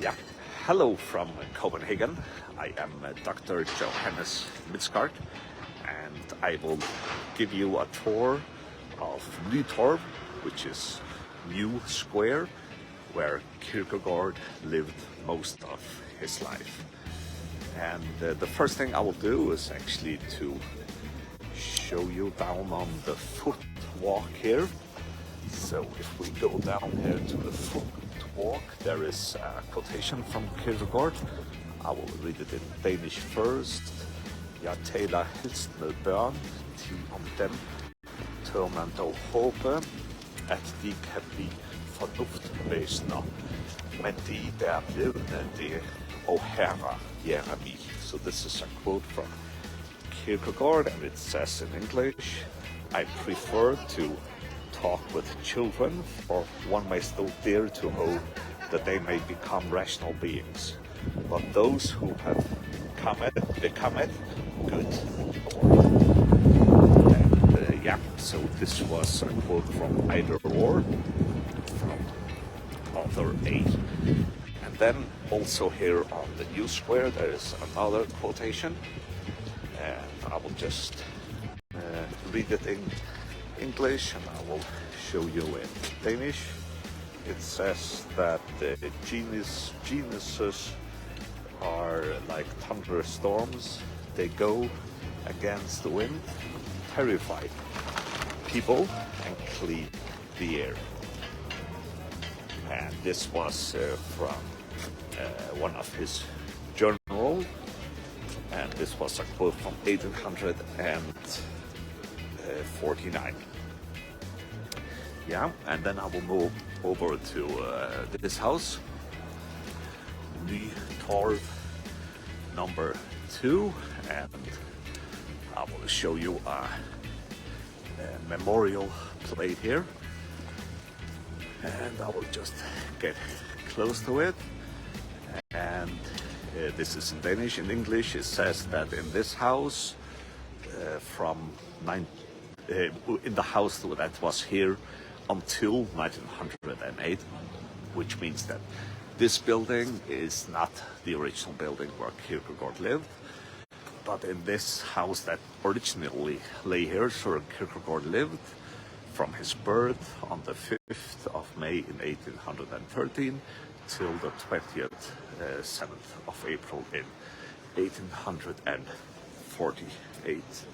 Yeah, hello from Copenhagen. I am Dr. Johannes Midskart, and I will give you a tour of Nytorv, which is New Square, where Kierkegaard lived most of his life. And the first thing I will do is actually to show you down on the footwalk here. So if we go down here to the footwalk, there is a quotation from Kierkegaard. I will read it in Danish first. Jeg taler helst med børn, til om dem tør man dog håbe, at de kan blive fornuftvæsener, men de der levende, det og herrer Jeremy. So this is a quote from Kierkegaard, and it says in English, I prefer to talk with children, for one may still dare to hope that they may become rational beings. But those who have become it, good. And yeah, so this was a quote from Either Or, from author 8. And then also here on the New Square there is another quotation, and I will just read it in English and I will show you in Danish. It says that geniuses are like thunderstorms. They go against the wind, terrify people and cleave the air. And this was from one of his journals, and this was a quote from 1849. Yeah, and then I will move over to this house, Nytorv number 2, and I will show you a memorial plate here. And I will just get close to it. And this is in Danish. In English, it says that in this house, in the house that was here until 1908, which means that this building is not the original building where Kierkegaard lived, but in this house that originally lay here, Sir Kierkegaard lived from his birth on the 5th of May in 1813 till the 7th of April in 1848.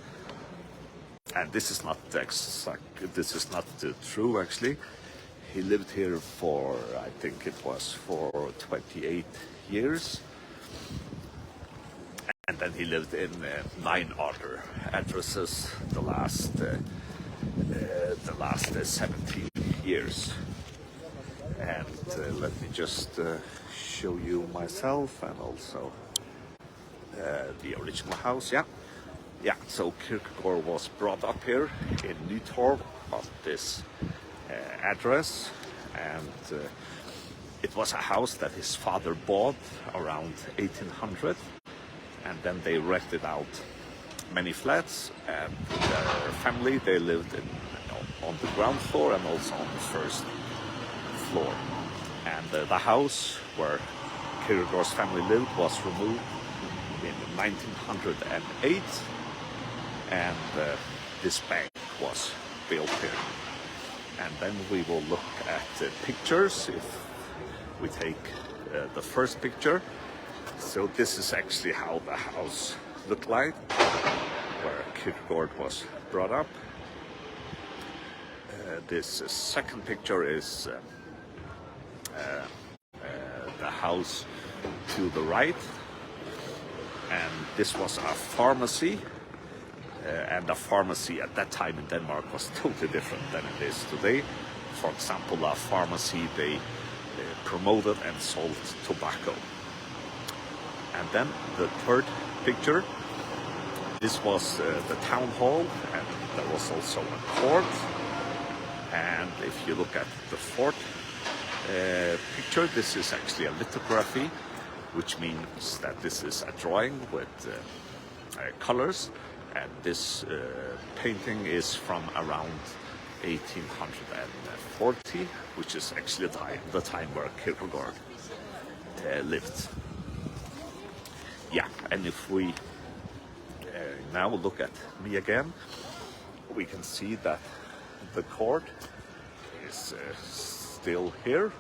And this is not exact, this is not true actually. He lived here for, I think it was for 28 years. And then he lived in 9 other addresses the last 17 years. And let me just show you myself and also the original house. Yeah, so Kierkegaard was brought up here in Nytorv on this address, and it was a house that his father bought around 1800, and then they rented out many flats, and their family, they lived on the ground floor and also on the first floor. And the house where Kierkegaard's family lived was removed in 1908, and this bank was built here. And then we will look at the pictures. If we take the first picture, so this is actually how the house looked like, where Kierkegaard was brought up. This second picture is the house to the right, and this was a pharmacy. And a pharmacy at that time in Denmark was totally different than it is today. For example, a pharmacy, they promoted and sold tobacco. And then the third picture, this was the town hall, and there was also a court. And if you look at the fourth picture, this is actually a lithography, which means that this is a drawing with colors. And this painting is from around 1840, which is actually the time where Kierkegaard lived. Yeah, and if we now look at me again, we can see that the court is still here,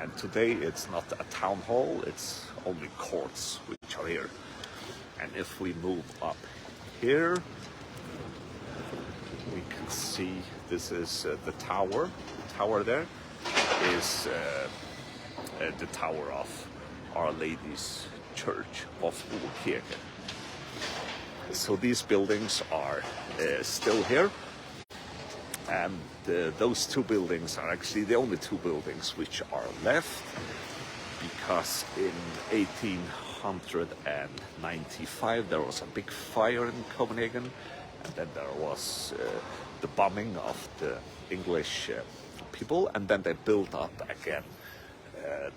and today it's not a town hall, it's only courts which are here. And if we move up here, we can see this is the tower. The tower there is the tower of Our Lady's Church of Kierkegaards. So these buildings are still here, and those two buildings are actually the only two buildings which are left, because in 1895 there was a big fire in Copenhagen, and then there was the bombing of the English people, and then they built up again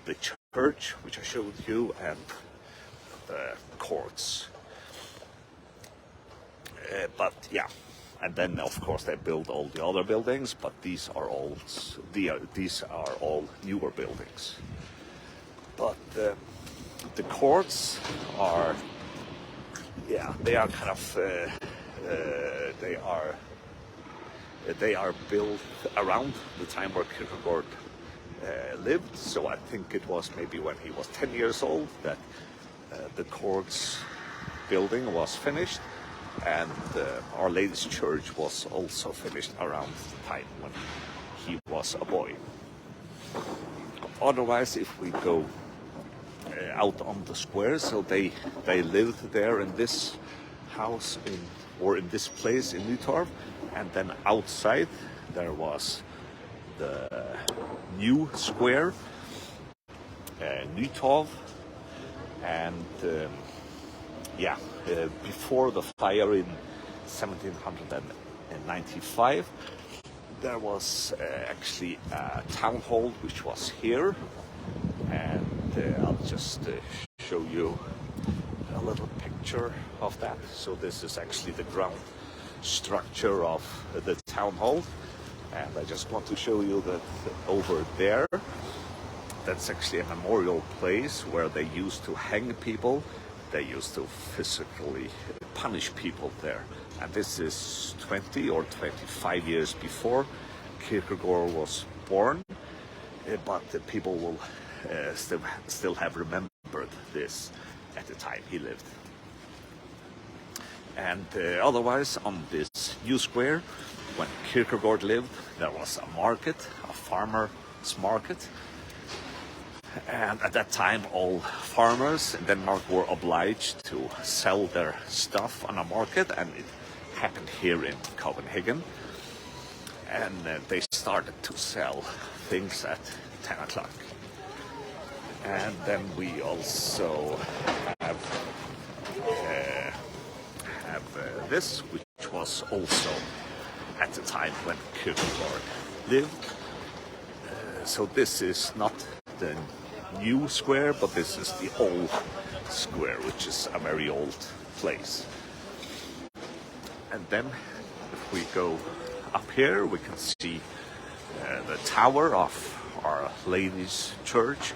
the church, which I showed you, and the courts. But yeah, and then of course they built all the other buildings, but these are all newer buildings. But the courts are, yeah, they are kind of they are built around the time where Kierkegaard lived. So I think it was maybe when he was 10 years old that the courts building was finished, and Our Lady's Church was also finished around the time when he was a boy. Otherwise, if we go out on the square, so they lived there in this house in this place in Nytorv, and then outside there was the new square, Nytorv, and before the fire in 1795, there was actually a town hall which was here, and I'll just show you a little picture of that. So this is actually the ground structure of the town hall, and I just want to show you that over there, that's actually a memorial place where they used to hang people. They used to physically punish people there. And this is 20 or 25 years before Kierkegaard was born, but the people will still have remembered this at the time he lived. And otherwise, on this new square, when Kierkegaard lived, there was a market, a farmer's market. And at that time, all farmers in Denmark were obliged to sell their stuff on a market, and it happened here in Copenhagen. And they started to sell things at 10 o'clock. And then we also have this, which was also at the time when Kierkegaard lived. So this is not the new square, but this is the old square, which is a very old place. And then if we go up here, we can see the tower of Our Lady's Church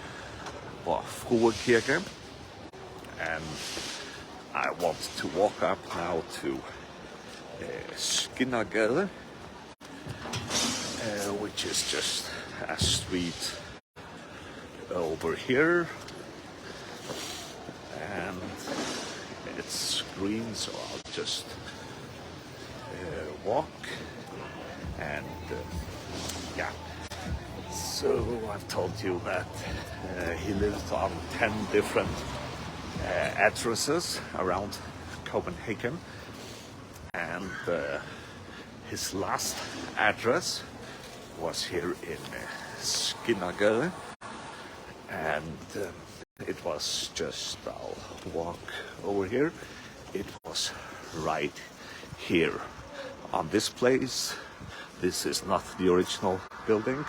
of Kierkegaard. And I want to walk up now to Kierkegaards, which is just a street over here, and it's green, so I'll just walk. And yeah, so I've told you that he lived on 10 different addresses around Copenhagen, and his last address was here in Kierkegaards, and it was just, I'll walk over here, it was right here on this place. This is not the original building,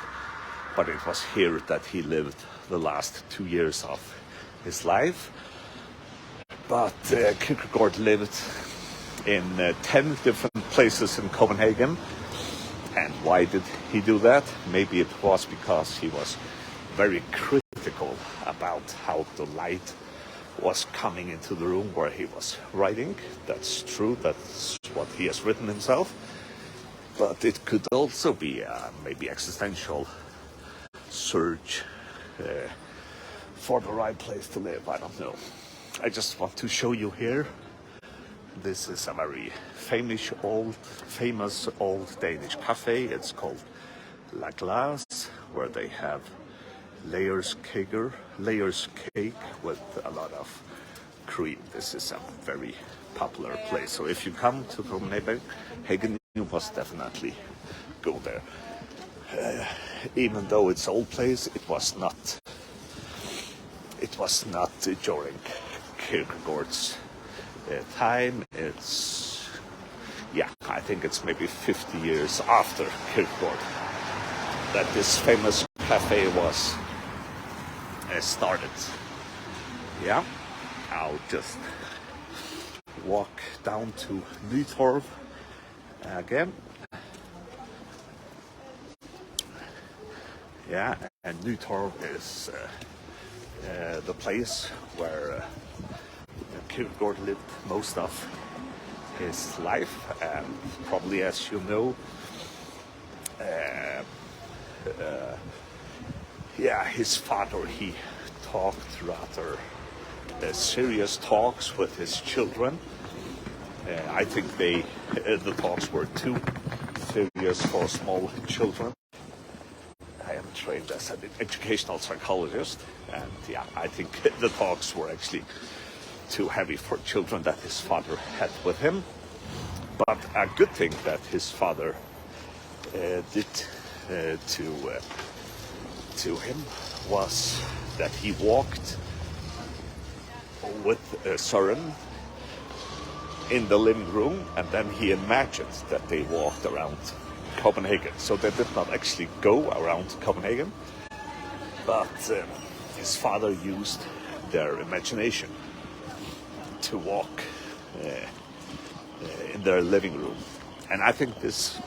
but it was here that he lived the last 2 years of his life. But Kierkegaard lived in 10 different places in Copenhagen. And why did he do that? Maybe it was because he was very critical about how the light was coming into the room where he was writing. That's true, that's what he has written himself. But it could also be maybe existential search for the right place to live. I don't know. I just want to show you here. This is a very famous old Danish cafe. It's called La Glace, where they have layers cake with a lot of cream. This is a very popular place. So if you come to Copenhagen, you must definitely go there. Even though it's an old place, it was not during Kierkegaard's time. It's, yeah, I think it's maybe 50 years after Kierkegaard that this famous cafe was started. Yeah, I'll just walk down to Nytorv again. Yeah, and Nytorv is the place where Kierkegaard lived most of his life, and probably, as you know, his father, he talked rather serious talks with his children. I think the talks were too serious for small children. I am trained as an educational psychologist, and yeah, I think the talks were actually too heavy for children that his father had with him. But a good thing that his father did to him was that he walked with Søren in the living room, and then he imagined that they walked around Copenhagen. So they did not actually go around Copenhagen, but his father used their imagination to walk in their living room. And I think these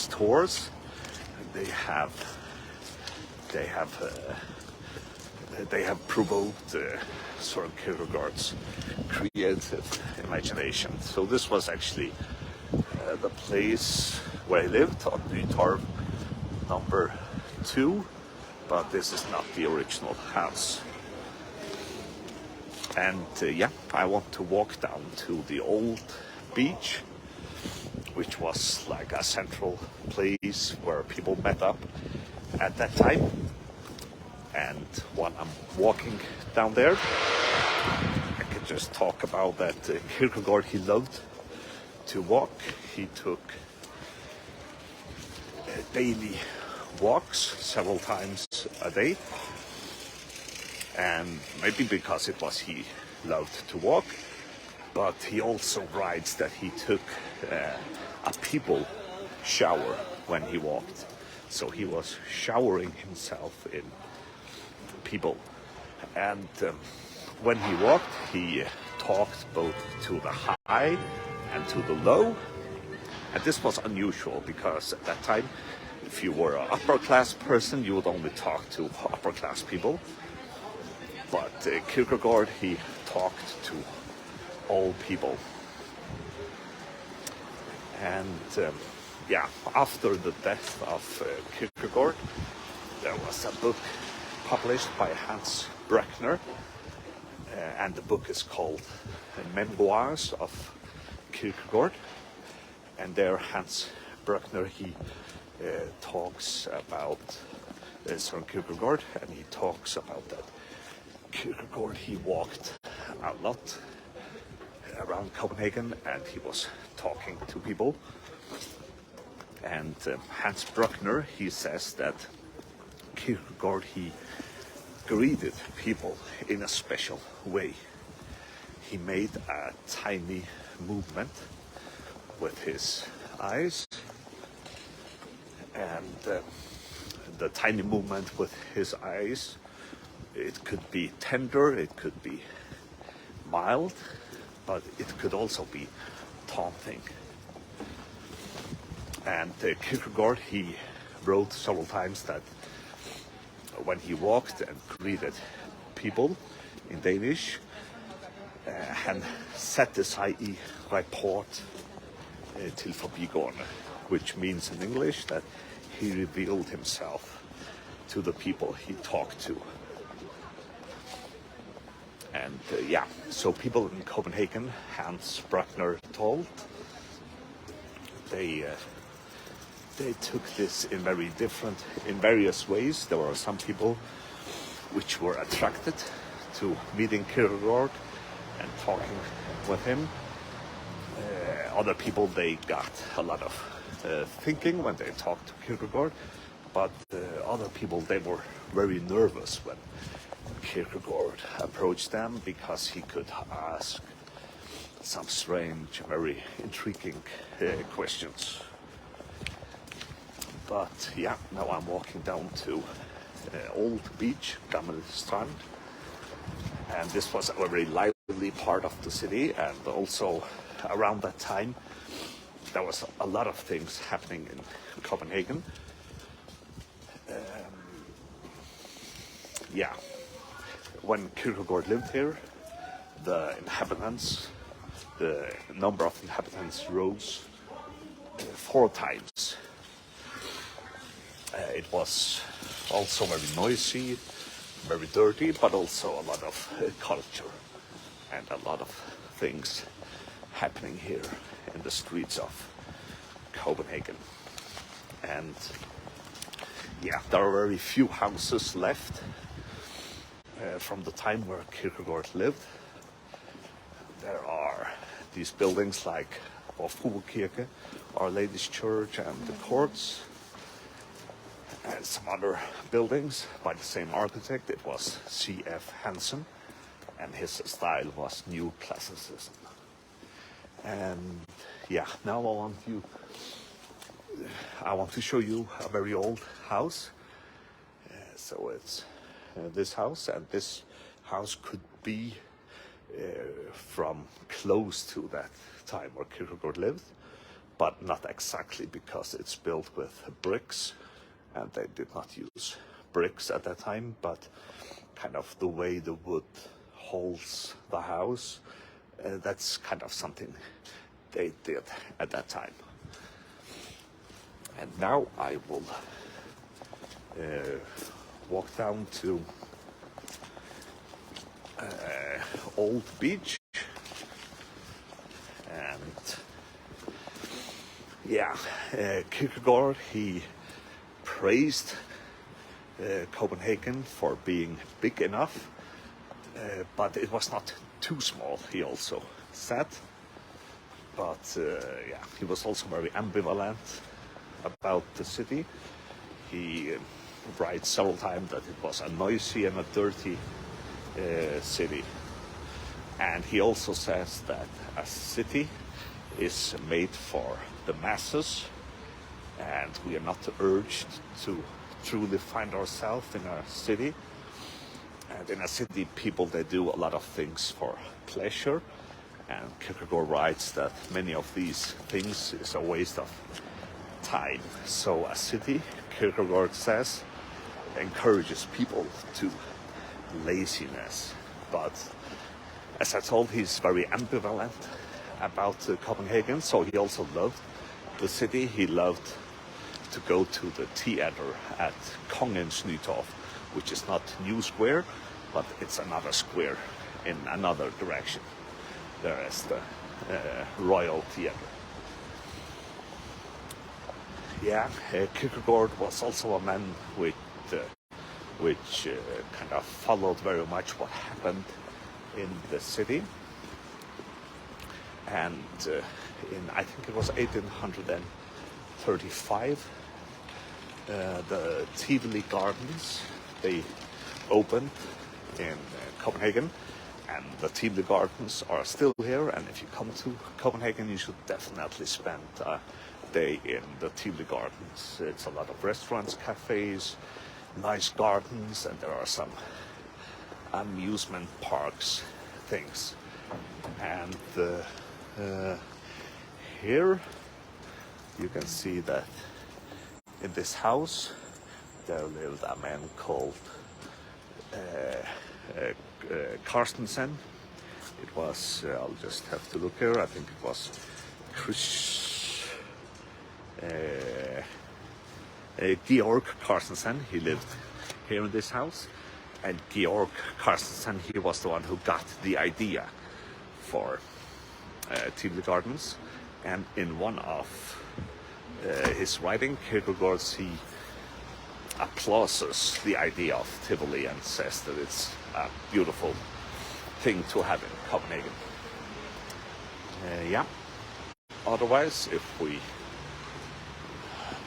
tours, they have provoked Søren Kierkegaard's creative imagination. So this was actually the place where he lived, on Nytorv number 2, but this is not the original house. And yeah, I want to walk down to the old beach, which was like a central place where people met up at that time. And when I'm walking down there, I can just talk about that Kierkegaard, he loved to walk. He took daily walks several times a day. And maybe because it was he loved to walk, but he also writes that he took a people shower when he walked. So he was showering himself in people. And when he walked, he talked both to the high and to the low. And this was unusual because at that time, if you were an upper class person, you would only talk to upper class people. But Kierkegaard, he talked to all people. And yeah, after the death of Kierkegaard, there was a book published by Hans Bruckner, and the book is called Memoirs of Kierkegaard. And there Hans Bruckner, he talks about Søren Kierkegaard, and he talks about that Kierkegaard, he walked a lot around Copenhagen, and he was talking to people. And Hans Bruckner, he says that Kierkegaard, he greeted people in a special way. He made a tiny movement with his eyes, and the tiny movement with his eyes, it could be tender, it could be mild, but it could also be taunting. And Kierkegaard, he wrote several times that when he walked and greeted people in Danish, han satte sig i rapport til forbigående, which means in English that he revealed himself to the people he talked to. And so people in Copenhagen, Hans Bruckner told, they took this in various ways. There were some people which were attracted to meeting Kierkegaard and talking with him. Other people, they got a lot of thinking when they talked to Kierkegaard, but other people, they were very nervous when Kierkegaard approached them because he could ask some strange, very intriguing questions. But now I'm walking down to Old Beach, Gammel Strand, and this was a very lively part of the city, and also around that time there was a lot of things happening in Copenhagen. When Kierkegaard lived here, the number of inhabitants rose 4 times. It was also very noisy, very dirty, but also a lot of culture and a lot of things happening here in the streets of Copenhagen. And there are very few houses left from the time where Kierkegaard lived. There are these buildings like Vor Frue Kirke, Our Lady's Church, and the courts, and some other buildings by the same architect. It was C.F. Hansen, and his style was New Classicism. And now I want to show you a very old house. So it's this house, and this house could be from close to that time where Kierkegaard lived, but not exactly, because it's built with bricks, and they did not use bricks at that time, but kind of the way the wood holds the house, that's kind of something they did at that time. And now I will walk down to Old Beach, and Kierkegaard, he praised Copenhagen for being big enough, but it was not too small, he also said. But he was also very ambivalent about the city. He writes several times that it was a noisy and a dirty city. And he also says that a city is made for the masses, and we are not urged to truly find ourselves in a city. And in a city, people, they do a lot of things for pleasure, and Kierkegaard writes that many of these things is a waste of time. So a city, Kierkegaard says, encourages people to laziness. But as I told, he's very ambivalent about Copenhagen, so he also loved the city. He loved to go to the theater at Kongens Nytorv, which is not New Square, but it's another square in another direction. There is the Royal Theatre. Kierkegaard was also a man which kind of followed very much what happened in the city. And I think it was 1835, the Tivoli Gardens, they opened in Copenhagen, and the Tivoli Gardens are still here. And if you come to Copenhagen, you should definitely spend a day in the Tivoli Gardens. It's a lot of restaurants, cafes, nice gardens, and there are some amusement parks things. And here you can see that in this house there lived a man called Carstensen. It was, I'll just have to look here, I think it was Georg Carstensen. He lived here in this house. And Georg Carstensen, he was the one who got the idea for Tivoli Gardens. And in one of his writing, Kierkegaards, he applauses the idea of Tivoli and says that it's a beautiful thing to have in Copenhagen. Yeah. Otherwise, if we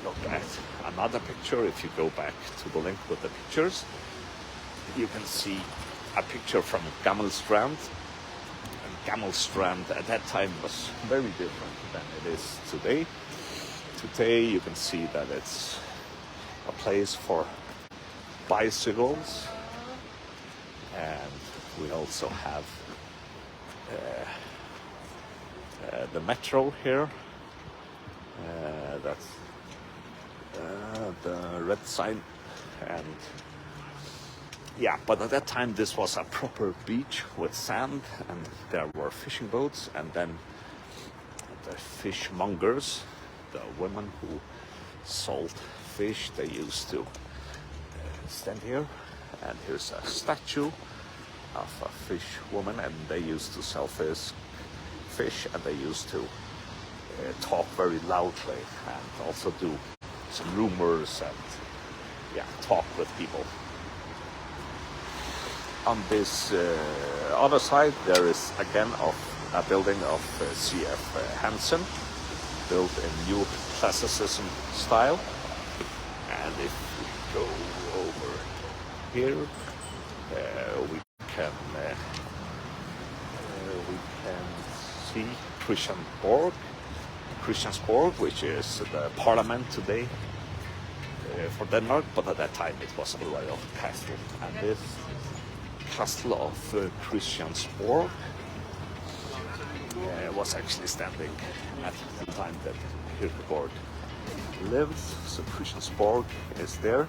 look at another picture, if you go back to the link with the pictures, you can see a picture from Gammelstrand. And Gammelstrand at that time was very different than it is today. Today you can see that it's a place for bicycles, and we also have the metro here. That's the red sign, and yeah, but at that time this was a proper beach with sand, and there were fishing boats, and then the fishmongers, the women who sold fish, they used to stand here, and here's a statue of a fish woman, and they used to sell fish, and they used to talk very loudly and also do some rumors and talk with people. On this other side there is again a building of C.F. Hansen, built in new classicism style. And if we go over here, we can see Christiansborg, which is the parliament today for Denmark, but at that time it was a royal castle. And this castle of Christiansborg was actually standing at the time that Kierkegaard lived. So Christiansborg is there,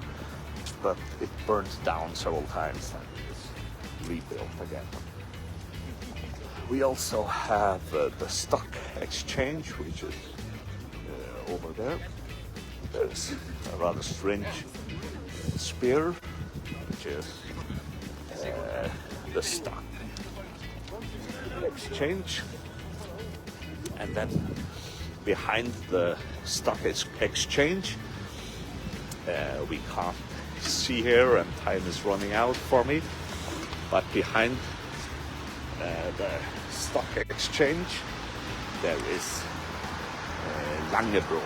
but it burned down several times and is rebuilt again. We also have the stock exchange, which is over there. There's a rather strange spear, which is the stock exchange. And then behind the stock exchange, we can't see here and time is running out for me, but behind the stock exchange there is Langebro,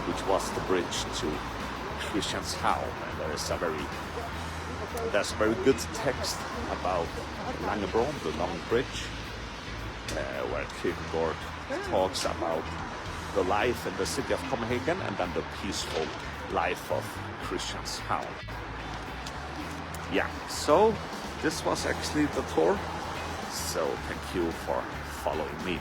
which was the bridge to Christianshavn, and there's a very good text about Langebro, the long bridge, where Kierkegaard talks about the life in the city of Copenhagen and then the peaceful life of Christianshavn. Yeah, so this was actually the tour. So thank you for following me.